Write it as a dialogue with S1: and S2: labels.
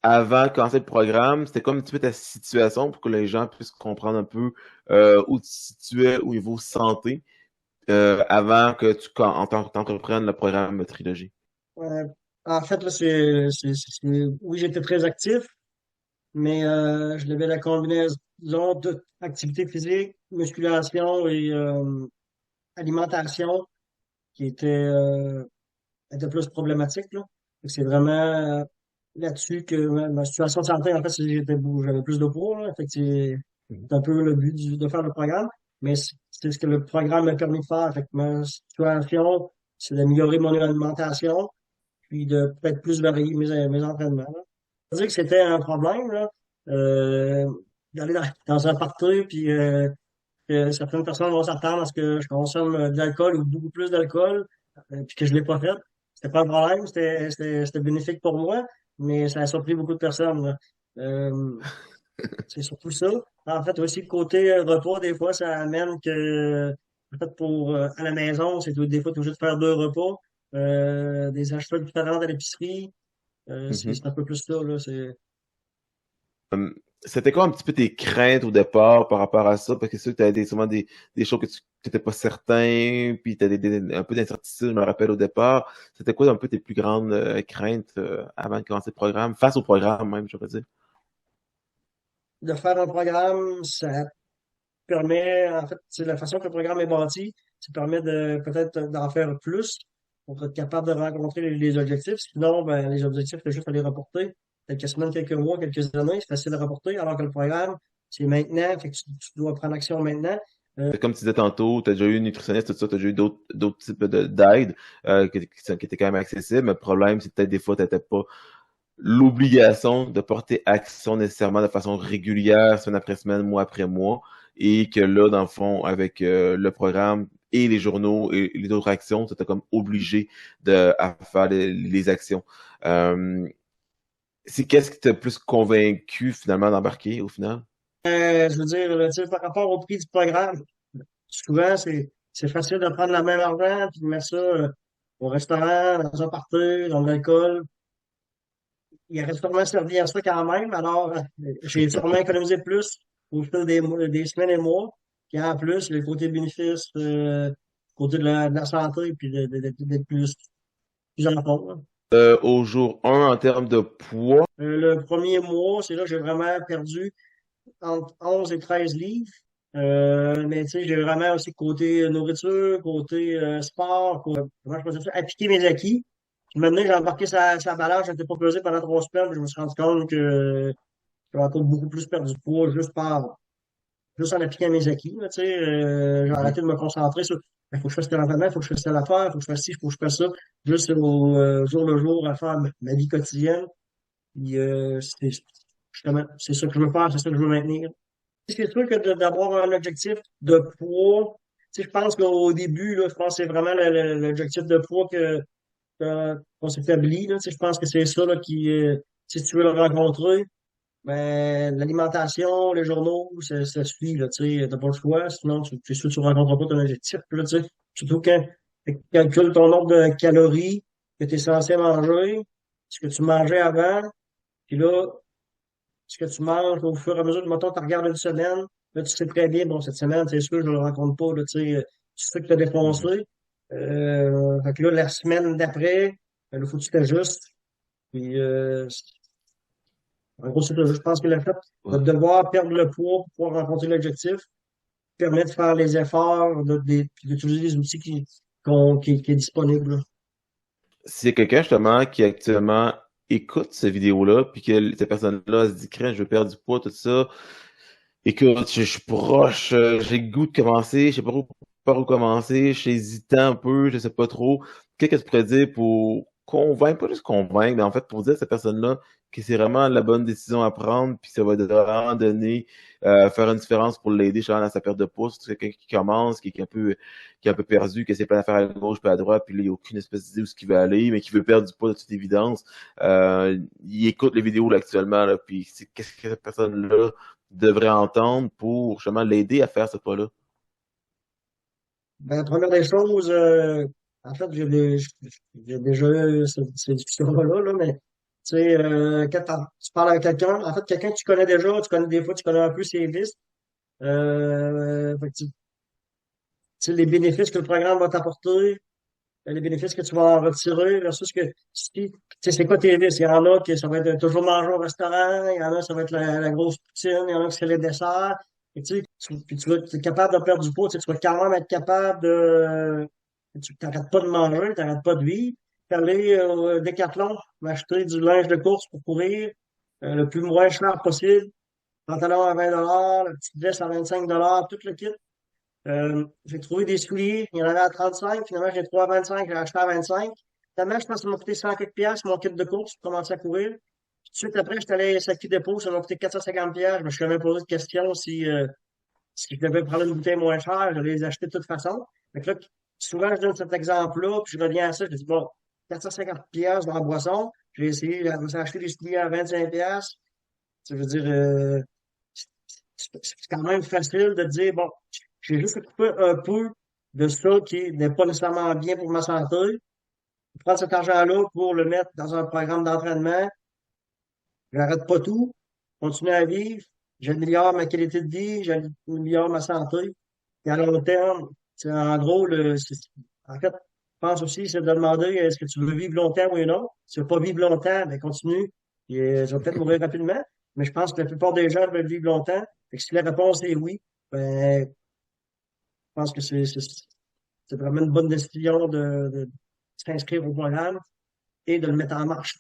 S1: avant de commencer le programme, c'était comme un petit peu ta situation pour que les gens puissent comprendre un peu où tu te situais au niveau santé avant que tu t'entreprennes le programme Trilogie.
S2: Euh, En fait, là, oui, j'étais très actif, mais je devais la combinaison d'activité physique, musculation et alimentation qui était plus problématique, là. Fait que c'est vraiment là-dessus que ma situation de santé, en fait, j'avais plus de poids, là. Fait que c'est un peu le but de faire le programme, mais c'est ce que le programme m'a permis de faire. Fait que ma situation, c'est d'améliorer mon alimentation, puis de peut-être plus varier mes entraînements, là. Je veux dire que c'était un problème, là, euh, d'aller dans un party, puis que certaines personnes vont s'attendre à ce que je consomme de l'alcool ou beaucoup plus d'alcool, puis que je l'ai pas fait. C'était pas un problème, c'était bénéfique pour moi, mais ça a surpris beaucoup de personnes, là. Euh, c'est surtout ça. En fait, aussi, le côté repas, des fois, ça amène que, en fait, à la maison, des fois, t'es obligé de faire deux repas, des achats différents à l'épicerie. C'est un peu plus ça, là.
S1: Hum, C'était quoi un petit peu tes craintes au départ par rapport à ça? Parce que c'est sûr que tu as sûrement des choses que tu n'étais pas certain, puis tu as un peu d'incertitude, je me rappelle au départ. C'était quoi un peu tes plus grandes craintes avant de commencer le programme, face au programme même, je veux dire?
S2: De faire un programme, ça permet, en fait, c'est la façon que le programme est bâti, ça permet de peut-être d'en faire plus pour être capable de rencontrer les objectifs. Sinon, ben, les objectifs, c'est juste à les reporter. Quelques semaines, quelques mois, quelques années, c'est facile à reporter, alors que le programme, c'est maintenant, fait que tu dois prendre action maintenant.
S1: Comme tu disais tantôt, tu as déjà eu une nutritionniste, tout ça, tu as déjà eu d'autres types d'aide qui étaient quand même accessibles, mais le problème, c'est peut-être des fois, tu n'étais pas l'obligation de porter action nécessairement de façon régulière, semaine après semaine, mois après mois, et que là, dans le fond, avec le programme et les journaux et les autres actions, tu étais comme obligé à faire les actions. Euh, c'est qu'est-ce qui t'a plus convaincu finalement d'embarquer au final?
S2: Je veux dire, là, tu sais, par rapport au prix du programme, souvent, c'est facile de prendre la même argent puis de mettre ça au restaurant, dans un party, dans de l'alcool. Il reste sûrement servi à ça quand même. Alors, j'ai sûrement économisé plus au fil des semaines et mois. Puis en plus, le côté bénéfice, côté de la santé, puis d'être plus en forme, là.
S1: Au jour un en termes de poids,
S2: Le premier mois, c'est là que j'ai vraiment perdu entre 11 et 13 livres. Mais tu sais, j'ai vraiment aussi côté nourriture, côté sport, comment je peux dire ça, appliquer mes acquis. Puis maintenant, j'ai embarqué sa balance, je n'étais pas pesé pendant 3 semaines, puis je me suis rendu compte que j'aurais encore beaucoup plus perdu de poids juste en appliquant mes acquis, là, tu sais, j'ai
S1: mhm.
S2: arrêté de me concentrer sur, il faut que je fasse tel entraînement, il faut que je fasse telle affaire, il faut que je fasse ci, il faut que je fasse ça, juste jour le jour à faire ma vie quotidienne. Puis, justement, c'est ça que je veux faire, c'est ça que je veux maintenir. C'est sûr que d'avoir un objectif de poids, tu sais, je pense qu'au début, là, je pense que c'est vraiment l'objectif de poids qu'on s'établit, là, tu sais, je pense que c'est ça, là, si tu veux le rencontrer, ben, l'alimentation, les journaux, ça suit, là, tu sais, t'as pas le choix, sinon, c'est sûr que tu ne rencontres pas ton objectif, là, tu sais. Surtout quand tu calcules ton nombre de calories que tu es censé manger, ce que tu mangeais avant, puis là, ce que tu manges au fur et à mesure, mettons, tu regardes une semaine, là, tu sais très bien, bon, cette semaine, c'est sûr, je ne le rencontre pas, là, tu sais, tu sais que tu as
S1: Mhm.
S2: défoncé. Fait que là, la semaine d'après, il faut que tu t'ajustes. Puis, en gros, c'est ça. Je pense que le fait de
S1: Ouais.
S2: devoir perdre le poids pour pouvoir rencontrer l'objectif permet de faire les efforts, puis d'utiliser les outils qui est disponible, là.
S1: S'il y a quelqu'un justement qui actuellement écoute cette vidéo-là, puis que cette personne-là se dit, crème, je veux perdre du poids, tout ça, écoute, je suis proche, j'ai le goût de commencer, je sais pas par où commencer, je suis hésitant un peu, je sais pas trop. Qu'est-ce que tu pourrais dire pour convaincre, pas juste convaincre, mais en fait pour dire à cette personne-là que c'est vraiment la bonne décision à prendre, puis ça va vraiment donner, faire une différence pour l'aider justement dans sa perte de poids. C'est quelqu'un qui commence, qui est un peu perdu, qui essaie plein d'affaires à gauche puis à droite, puis là, il n'y a aucune espèce d'idée où ce qu'il veut aller, mais qui veut perdre du poids de toute évidence. Il écoute les vidéos là, actuellement, là, puis qu'est-ce que cette personne-là devrait entendre pour justement l'aider à faire ce pas-là.
S2: Ben, la première des choses, en fait, j'ai déjà eu ces discussions-là, là, mais Tu sais, quand tu parles avec quelqu'un, en fait, quelqu'un que tu connais déjà, tu connais des fois, tu connais un peu ses vices. Fait que tu sais, les bénéfices que le programme va t'apporter, les bénéfices que tu vas en retirer versus que si, tu sais, c'est quoi tes vices? Il y en a qui ça va être toujours manger au restaurant, il y en a ça va être la grosse poutine, il y en a qui c'est les desserts. Et puis tu vas être capable de perdre du poids, tu vas quand même être capable de, tu t'arrêtes pas de manger, t'arrêtes pas de vivre. Aller au Décathlon, m'acheter du linge de course pour courir, le plus moins cher possible, pantalon à 20 $, la petite veste à 25 $, tout le kit. J'ai trouvé des souliers, il y en avait à 35, finalement j'ai trouvé à 25, j'ai acheté à 25. Finalement, je pense que ça m'a coûté 100 quelques piastres, mon kit de course, pour commencer à courir. Puis, tout de suite après, j'étais allé à Saki Dépôt, ça m'a coûté 450 piastres. Je me suis jamais posé de question si je devais prendre une bouteille moins chère, j'allais les acheter de toute façon. Fait que là, souvent, je donne cet exemple-là, puis je reviens à ça, je dis, bon, 450 piastres dans la boisson, j'ai essayé, j'ai acheté des souliers à 25 piastres. Ça veut dire, c'est quand même facile de dire, bon, j'ai juste coupé un peu de ça qui n'est pas nécessairement bien pour ma santé. Prendre cet argent-là pour le mettre dans un programme d'entraînement. J'arrête pas tout. Continue à vivre. J'améliore ma qualité de vie. J'améliore ma santé. Et à long terme, c'est en gros, en fait, je pense aussi, c'est de demander est-ce que tu veux vivre longtemps, oui ou non. Si tu veux pas vivre longtemps, ben continue. Et, tu vas peut-être mourir rapidement. Mais je pense que la plupart des gens veulent vivre longtemps. Et que si la réponse est oui, ben, je pense que c'est vraiment une bonne décision de s'inscrire au programme et de le mettre en marche.